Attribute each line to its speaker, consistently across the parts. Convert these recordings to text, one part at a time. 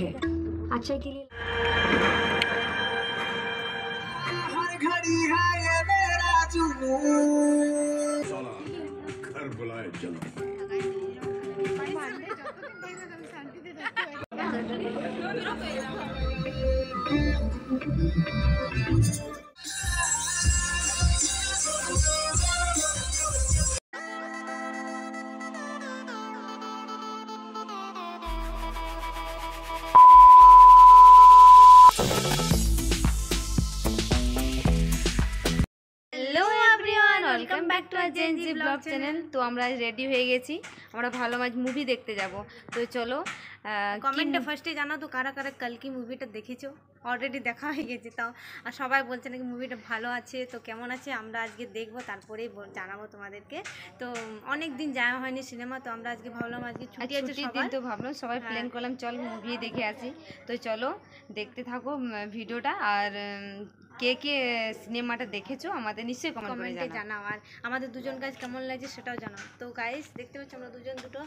Speaker 1: है, अच्छाई के लिए।
Speaker 2: हर घड़ी है ये मेरा जुनून। घर बुलाए चलो।
Speaker 3: Welcome back to our GenZ blog channel. তো আমরা রেডি হয়ে গেছি, আমরা ভালো মাছ মুভি দেখতে যাব। তো চলো কমেন্টে ফার্স্টে জানাও তো কারা কারা কালকি মুভিটা দেখেছো। অলরেডি দেখা হয়ে গেছে তাও, আর সবাই বলছে নাকি মুভিটা ভালো আছে। তো কেমন আছে আমরা আজকে দেখবো, তারপরেই জানাবো তোমাদেরকে। তো অনেক দিন যাওয়া হয়নি সিনেমা, তো আমরা আজকে ভাবলাম আজকে ছুটি আছে সবার, তো ভাবলাম সবাই প্ল্যান করলাম চল মুভি দেখে আসি। তো চলো দেখতে থাকো ভিডিওটা, আর কে কে সিনেমাটা দেখেছো আমাদের নিশ্চয়ই কমেন্টে জানাও, আর আমাদের দুজন গাইজ কেমন লাগছে সেটাও জানাও। তো গাইজ দেখতে পাচ্ছ আমরা দুজন দুটো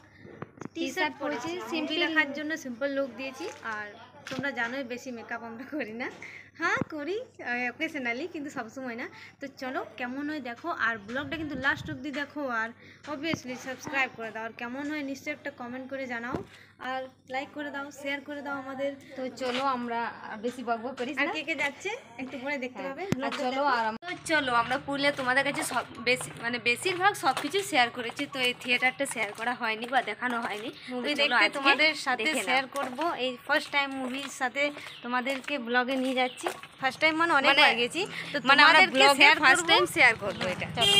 Speaker 3: টি শার্ট পরেছি, সিম্পল রাখার জন্য সিম্পল লুক দিয়েছি। আর তোমরা জানোই বেশি মেকআপ আমরা করি না, হ্যাঁ করি অকেশনালি, কিন্তু সবসময় না। তো চলো কেমন হয় দেখো, আর ব্লগটা কিন্তু লাস্ট অবধি দেখো, আর অবভিয়াসলি সাবস্ক্রাইব করে দাও, আর কেমন হয় নিশ্চয়ই একটা কমেন্ট করে জানাও, আর লাইক করে দাও, শেয়ার করে দাও আমাদের। তো চলো আমরা বেশি বকবক করি, আর কে কে যাচ্ছে একটু পরে দেখতে পাবে। চলো আর চলো আমরা পুরুলিয়া তোমাদের কাছে সব বেশিরভাগ সব কিছু শেয়ার করেছি। তো এই থিয়েটারটা শেয়ার করা হয়নি বা দেখানো হয়নি, দেখতে তোমাদের সাথে শেয়ার করব। এই ফার্স্ট টাইম মুভির সাথে তোমাদেরকে ব্লগে নিয়ে যাচ্ছি। ফার্স্ট টাইম মানে অনেক হয়ে গেছি, তো আমাদেরকে ফার্স্ট টাইম শেয়ার করবো এটা। চলো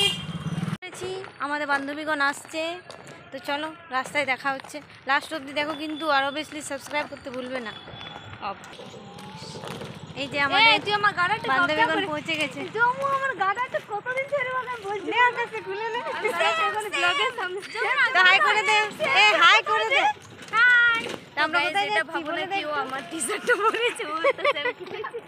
Speaker 3: আমাদের বান্ধবীগণ আসছে, তো চলো রাস্তায় দেখা হচ্ছে। লাস্ট অবধি দেখো কিন্তু, আর অবভিয়াসলি সাবস্ক্রাইব করতে ভুলবে না। এই যে আমাদের বান্ধবীগণ পৌঁছে গেছে। আমার গাড়াটা কতদিন ধরে বলছি খুলে নে, তো হাই করে দে, এ হাই করে দে। হাই, আমরা কোথায় যাচ্ছি বলে দে। ও আমার টি-শার্টটা পরেছে, ও তো সেলফি নিচ্ছে।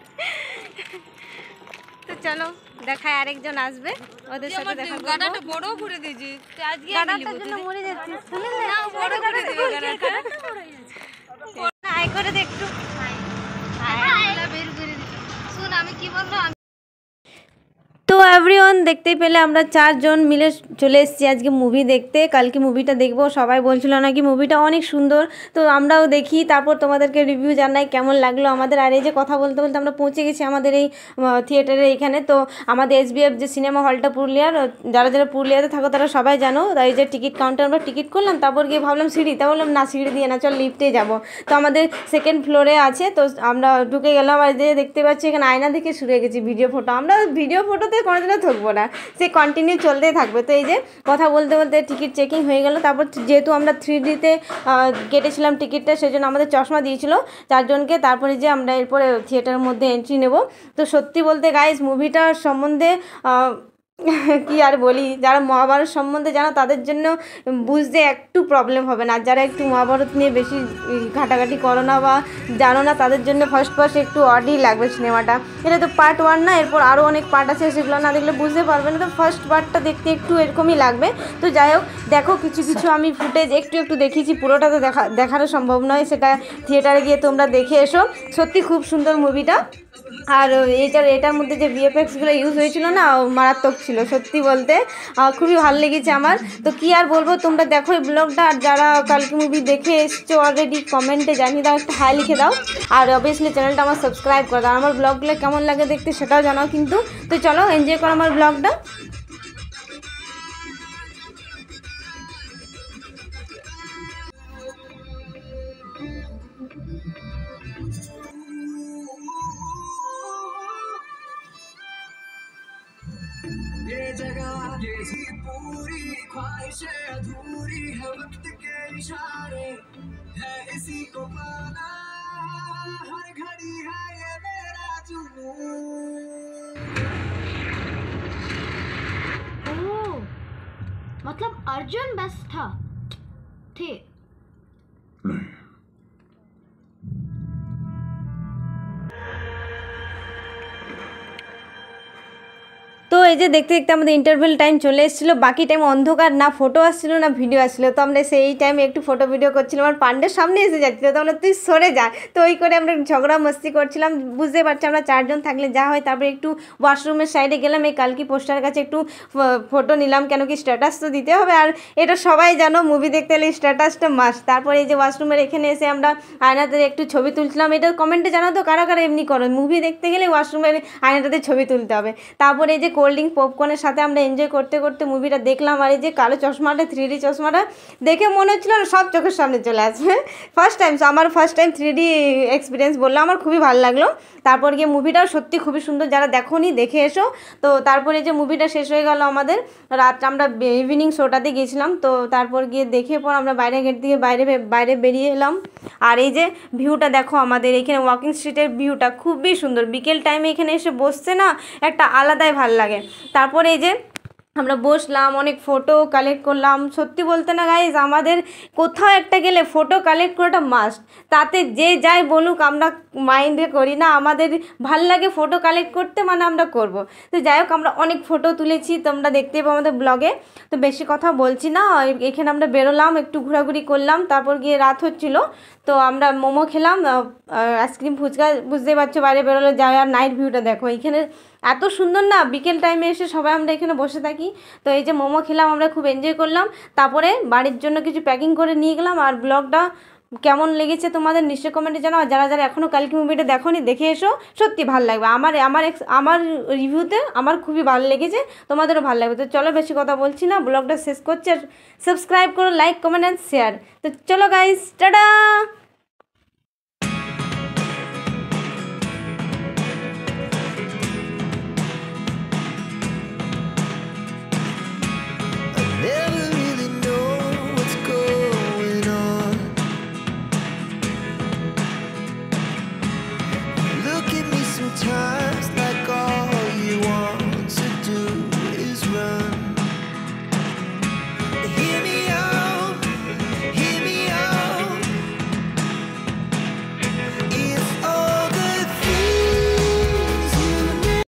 Speaker 3: তো চলো দেখায়, আরেকজন আসবে, ওদের সাথে দেখা করব। গাড়াটা বড় করে দিয়েছি তো আজকে গাড়াটার জন্য মরে যাচ্ছি। শুনে না, বড় করে দিবে গাড়াটা, বড় হয়ে যাচ্ছে। হাই করে দে একটু, হাই হাই বের করে দিই। শুন আমি কি বলবো। তো এভরিওয়ান দেখতেই পেলে আমরা চারজন মিলে চলে এসেছি আজকে মুভি দেখতে। কালকে মুভিটা দেখবো, সবাই বলছিল নাকি মুভিটা অনেক সুন্দর, তো আমরাও দেখি, তারপর তোমাদেরকে রিভিউ জানাই কেমন লাগলো আমাদের। আর এই যে কথা বলতে বলতে আমরা পৌঁছে গেছি আমাদের এই থিয়েটারে এখানে। তো আমাদের SBF যে সিনেমা হলটা পুরুলিয়ার, যারা যারা পুরুলিয়াতে থাকো তারা সবাই জানো। তাই যে টিকিট কাউন্টার আমরা টিকিট করলাম, তারপর গিয়ে ভাবলাম সিঁড়ি, তা বললাম না সিঁড়ি দিয়ে না, চল লিফটে যাবো। তো আমাদের সেকেন্ড ফ্লোরে আছে, তো আমরা ঢুকে গেলাম। আর যে দেখতে পাচ্ছি এখানে আয়না দেখে শুরু হয়ে গেছি ভিডিও ফটো। আমরা ভিডিও ফটোতে কোনোদিনও থাকবো না, সে কন্টিনিউ চলতেই থাকবে। তো এই যে কথা বলতে বলতে টিকিট চেকিং হয়ে গেল। তারপর যেহেতু আমরা 3Dতে কেটেছিলাম টিকিটটা, সেই জন্য আমাদের চশমা দিয়েছিল চারজনকে। তারপরে যে আমরা এরপরে থিয়েটারের মধ্যে এন্ট্রি নেব। তো সত্যি বলতে গাইজ মুভিটার সম্বন্ধে কি আর বলি, যারা মহাভারত সম্বন্ধে জানো তাদের জন্য বুঝতে একটু প্রবলেম হবে না, আর যারা একটু মহাভারত নিয়ে বেশি ঘাটাঘাটি করো না বা জানো না তাদের জন্য ফার্স্ট একটু অডই লাগবে সিনেমাটা। এটা তো পার্ট 1 না, এরপর আরও অনেক পার্ট আছে, সেগুলো না দেখলে বুঝতে পারবে না। তো ফার্স্ট পার্টটা দেখতে একটু এরকমই লাগবে। তো যাই হোক দেখো, কিছু কিছু আমি ফুটেজ একটু দেখিয়েছি, পুরোটা তো দেখানো সম্ভব নয়, সেটা থিয়েটারে গিয়ে তোমরা দেখে এসো। সত্যি খুব সুন্দর মুভিটা। আর এটার মধ্যে যে VFXগুলো ইউজ হয়েছিল না, মারাত্মক ছিল সত্যি বলতে, খুবই ভালো লেগেছে আমার। তো কি আর বলবো, তোমরা দেখো এই ব্লগটা। আর যারা কালকে মুভি দেখে এসছো অলরেডি কমেন্টে জানিয়ে দাও, একটা হাই লিখে দাও, আর অবভিয়াসলি চ্যানেলটা আমার সাবস্ক্রাইব করে দাও। আমার ব্লগগুলো কেমন লাগে দেখতে সেটাও জানাও কিন্তু। তো চলো এনজয় করো আমার ব্লগটা।
Speaker 2: ये जगह ये पूरी ख्वाहिशें अधूरी है, वक्त के इशारे है इसी को पाना, हर घड़ी है ये मेरा जुनून।
Speaker 1: ओह, मतलब अर्जुन बेस्ट था थे।
Speaker 2: नहीं,
Speaker 3: তো এই যে দেখতে দেখতে আমাদের ইন্টারভেল টাইম চলে এসেছিলো, বাকি টাইম অন্ধকার, না ফটো আসছিলো না ভিডিও আসছিলো। তো আমরা সেই টাইমে একটু ফটো ভিডিও করছিলাম, আর পান্ডের সামনে এসে যাচ্ছিলো, তো আমরা তুই সরে যা, তো ওই করে আমরা ঝগড়া মস্তি করছিলাম। বুঝতে পারছি আমরা 4 জন থাকলে যা হয়। তারপরে একটু ওয়াশরুমের সাইডে গেলাম, এই কালকি পোস্টার কাছে একটু ফটো নিলাম, কেন কি স্ট্যাটাস তো দিতে হবে, আর এটা সবাই জানো মুভি দেখতে এলে স্ট্যাটাসটা মাস্ট। তারপরে এই যে ওয়াশরুমের এখানে এসে আমরা আয়নাতে একটু ছবি তুলছিলাম। এটা কমেন্টে জানাতো কারা কারা এমনি করো, মুভি দেখতে গেলে ওয়াশরুমের আয়নাটাতে ছবি তুলতে হবে। তারপরে এই যে কোল্ড ড্রিঙ্ক পপকর্নের সাথে আমরা এনজয় করতে করতে মুভিটা দেখলাম। আর এই যে কালো চশমাটা 3D চশমাটা দেখে মনে হচ্ছিলো সব চোখের সামনে চলে আসবে। ফার্স্ট টাইম 3D এক্সপিরিয়েন্স বললাম, আমার খুবই ভালো লাগলো। তারপর গিয়ে মুভিটাও সত্যি খুবই সুন্দর, যারা দেখোনি দেখে এসো। তো তারপরে যে মুভিটা শেষ হয়ে গেল আমাদের, রাত আমরা ইভিনিং শোটাতে গিয়েছিলাম। তো তারপর গিয়ে দেখে পর আমরা বাইরে গেট দিয়ে বাইরে বেরিয়ে এলাম। আর এই যে ভিউটা দেখো, আমাদের এখানে ওয়াকিং স্ট্রিটের ভিউটা খুবই সুন্দর। বিকেল টাইমে এখানে এসে বসছে না, একটা আলাদাই ভাল লাগে। তারপরে এই যে আমরা বসলাম, অনেক ফটো কালেক্ট করলাম। সত্যি বলতে না গাইজ, আমাদের কোথাও একটা গেলে ফটো কালেক্ট করাটা মাস্ট। তাতে যে যাই বলুক আমরা মাইন্ডে করি না, আমাদের ভাল লাগে ফটো কালেক্ট করতে, মানে আমরা করব। তো যাই হোক, আমরা অনেক ফটো তুলেছি, তোমরা দেখতে পাবো আমাদের ব্লগে। তো বেশি কথা বলছি না, এখানে আমরা বেরোলাম, একটু ঘোরাঘুরি করলাম। তারপর গিয়ে রাত হচ্ছিলো, তো আমরা মোমো খেলাম, আইসক্রিম, ফুচকা, বুঝতেই পারছো বাইরে বেরোলে যাই। আর নাইট ভিউটা দেখো, এখানে এত সুন্দর না, বিকেল টাইমে এসে সবাই আমরা এখানে বসে থাকি। তো এই যে মোমো খেলাম, আমরা খুব এনজয় করলাম। তারপরে বাড়ির জন্য কিছু প্যাকিং করে নিয়ে গেলাম। আর ব্লগটা কেমন লেগেছে তোমাদের নিশ্চয়ই কমেন্টে জানাও। যারা যারা এখনও কালকে মুভিটা দেখোনি দেখে এসো, সত্যি ভালো লাগবে। আমার রিভিউতে আমার খুবই ভালো লেগেছে, তোমাদেরও ভালো লাগবে। তো চলো, বেশি কথা বলছি না, ব্লগটা শেষ করছি। আর সাবস্ক্রাইব করো, লাইক, কমেন্ট অ্যান্ড শেয়ার। তো চলো গাইস, টাটা।